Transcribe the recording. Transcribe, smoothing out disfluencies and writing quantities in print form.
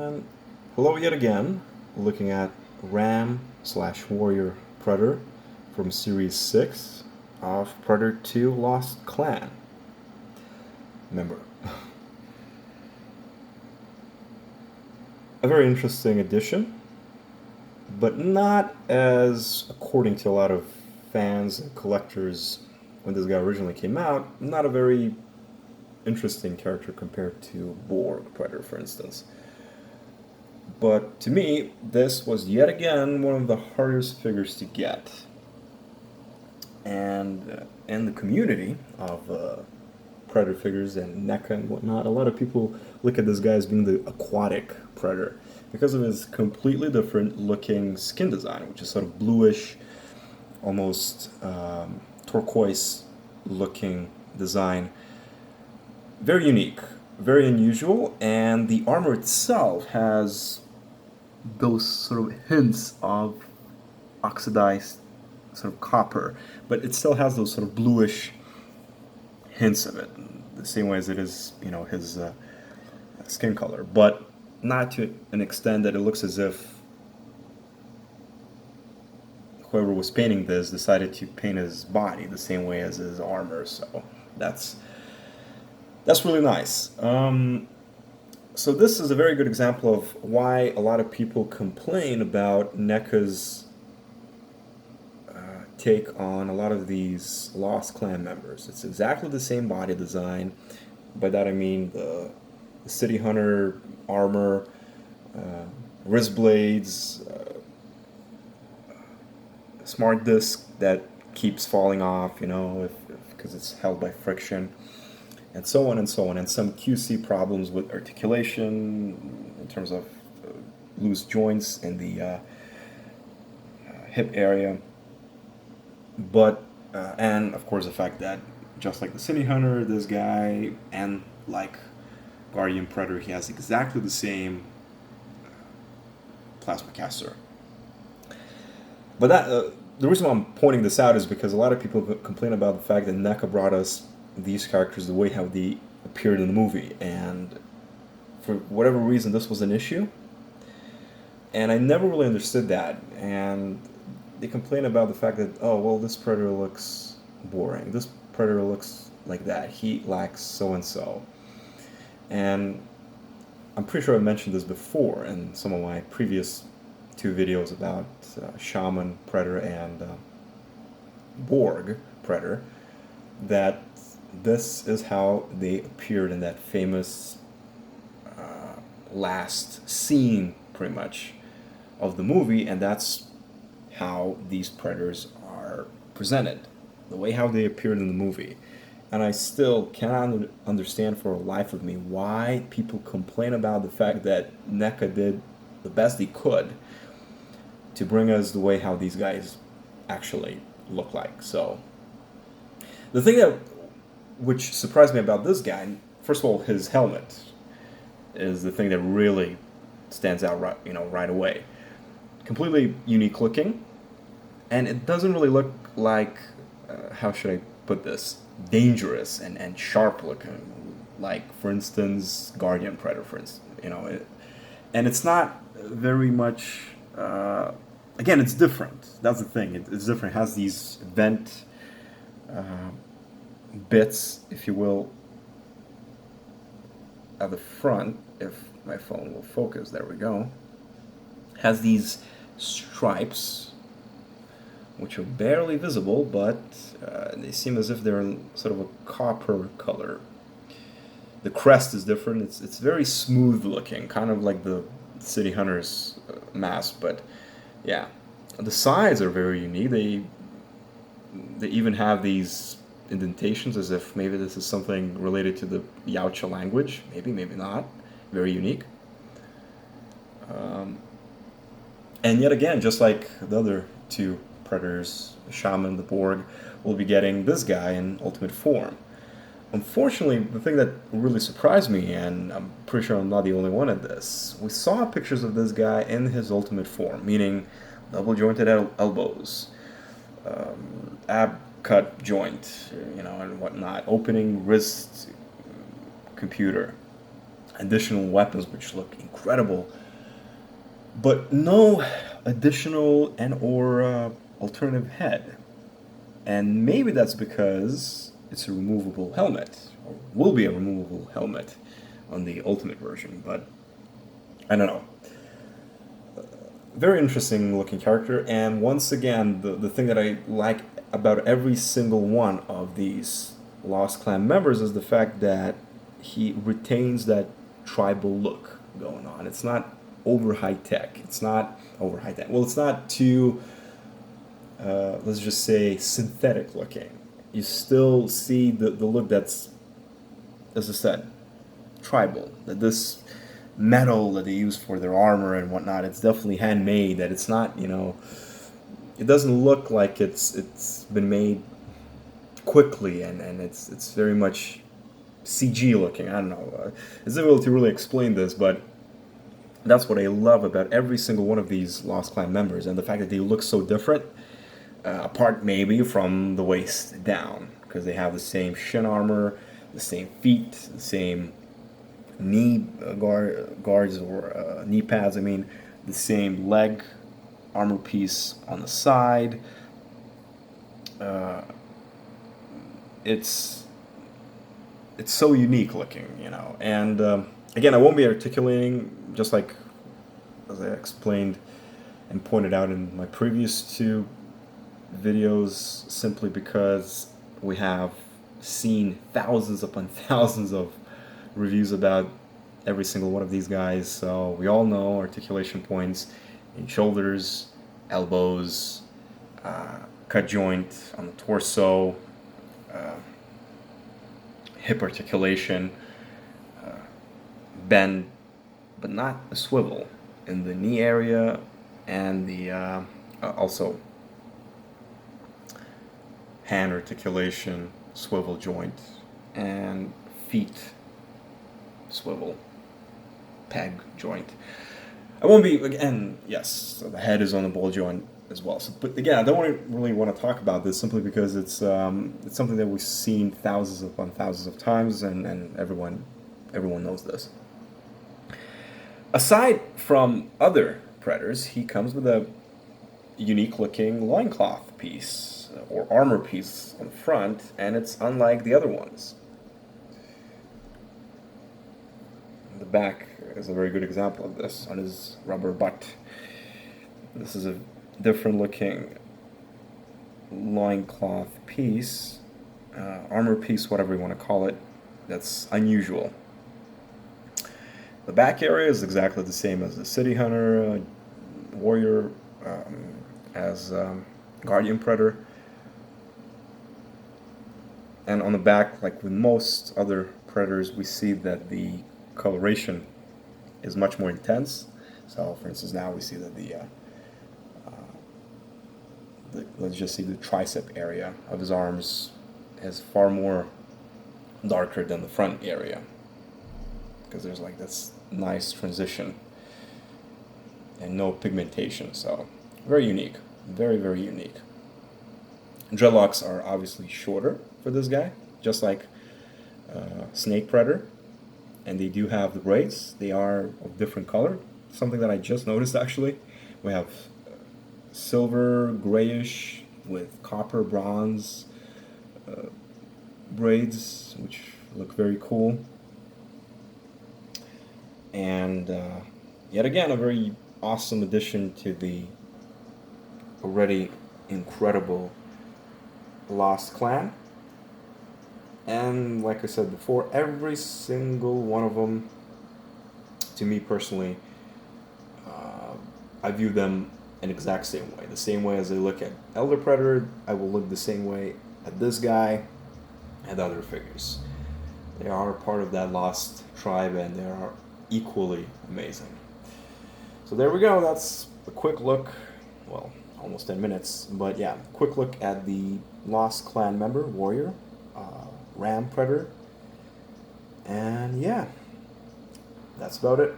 And hello yet again, looking at Ram/Warrior Predator from Series 6 of Predator 2 Lost Clan. Remember, a very interesting addition, but not as, according to a lot of fans and collectors when this guy originally came out, not a very interesting character compared to Borg Predator, for instance. But to me, this was yet again one of the hardest figures to get. And in the community of Predator figures and Neca and whatnot, a lot of people look at this guy as being the aquatic Predator because of his completely different looking skin design, which is sort of bluish, almost turquoise looking design. Very unique, very unusual, and the armor itself has those sort of hints of oxidized sort of copper, but it still has those sort of bluish hints of it, the same way as it is, his skin color, but not to an extent that it looks as if whoever was painting this decided to paint his body the same way as his armor. So that's really nice. So this is a very good example of why a lot of people complain about NECA's take on a lot of these Lost Clan members. It's exactly the same body design. By that I mean the City Hunter armor, wrist blades, smart disc that keeps falling off, because it's held by friction, and so on and so on, and some QC problems with articulation in terms of loose joints in the hip area. But and of course the fact that just like the City Hunter, this guy, and like Guardian Predator, he has exactly the same plasma caster. But the reason why I'm pointing this out is because a lot of people complain about the fact that NECA brought us these characters the way how they appeared in the movie, and for whatever reason this was an issue, and I never really understood that. And they complain about the fact that, oh well, this Predator looks boring, this Predator looks like that, he lacks so and so. And I'm pretty sure I mentioned this before in some of my previous two videos about Shaman Predator and Borg Predator, that this is how they appeared in that famous last scene, pretty much, of the movie, and that's how these Predators are presented, the way how they appeared in the movie. And I still cannot understand for the life of me why people complain about the fact that NECA did the best they could to bring us the way how these guys actually look like. So the thing that which surprised me about this guy, first of all, his helmet is the thing that really stands out right away. Completely unique looking, and it doesn't really look like how should I put this, dangerous and sharp looking, like for instance Guardian Predator, for instance, and it's not very much. Again, it's different. That's the thing. It's different. It has these vent bits, if you will, at the front. If my phone will focus, there we go. Has these stripes, which are barely visible, but they seem as if they're in sort of a copper color. The crest is different. It's very smooth looking, kind of like the City Hunter's mask, but yeah, the sides are very unique. They even have these indentations as if maybe this is something related to the Yautja language. Maybe not. Very unique. And yet again, just like the other two Predators, the Shaman, the Borg, we'll be getting this guy in ultimate form. Unfortunately, the thing that really surprised me, and I'm pretty sure I'm not the only one at this, we saw pictures of this guy in his ultimate form, meaning double jointed elbows, ab cut joint, and whatnot, opening wrist computer, additional weapons which look incredible, but no additional and or alternative head. And maybe that's because it's a removable helmet, or will be a removable helmet on the Ultimate version, but I don't know. Very interesting looking character, and once again, the thing that I like about every single one of these Lost Clan members is the fact that he retains that tribal look going on. It's not over high tech. It's not over high tech. Well, it's not too, let's just say, synthetic looking. You still see the look that's, as I said, tribal. That this metal that they use for their armor and whatnot, it's definitely handmade. That it's not, it doesn't look like it's been made quickly, and it's very much CG looking. I don't know. It's difficult to really explain this, but that's what I love about every single one of these Lost Clan members, and the fact that they look so different, apart maybe from the waist down, because they have the same shin armor, the same feet, the same knee guards or knee pads. I mean, the same leg armor piece on the side. It's so unique looking, And again, I won't be articulating, just like as I explained and pointed out in my previous two videos, simply because we have seen thousands upon thousands of reviews about every single one of these guys, so we all know articulation points in shoulders, elbows, cut joint on the torso, hip articulation, bend, but not a swivel in the knee area, and the also hand articulation, swivel joint, and feet swivel, peg joint. I won't be, again, yes, so the head is on the ball joint as well. So, but again, I don't really want to talk about this simply because it's something that we've seen thousands upon thousands of times, and everyone knows this. Aside from other Predators, he comes with a unique looking loincloth piece or armor piece on the front, and it's unlike the other ones. The back is a very good example of this on his rubber butt. This is a different looking loincloth piece, armor piece, whatever you want to call it, that's unusual. The back area is exactly the same as the City Hunter, Warrior, as Guardian Predator. And on the back, like with most other Predators, we see that the coloration is much more intense. So, for instance, now we see that let's just see the tricep area of his arms is far more darker than the front area, because there's like this nice transition and no pigmentation. So, very unique, very, very unique. Dreadlocks are obviously shorter for this guy, just like Snake Predator. And they do have the braids. They are of different color. Something that I just noticed actually. We have silver, grayish with copper, bronze braids, which look very cool. And yet again, a very awesome addition to the already incredible Lost Clan. And like I said before, every single one of them, to me personally, I view them an exact same way. The same way as I look at Elder Predator, I will look the same way at this guy and other figures. They are part of that lost tribe, and they are equally amazing. So there we go. That's a quick look, well, almost 10 minutes, but yeah, quick look at the Lost Clan member, Warrior, Ram Predator, and yeah, that's about it.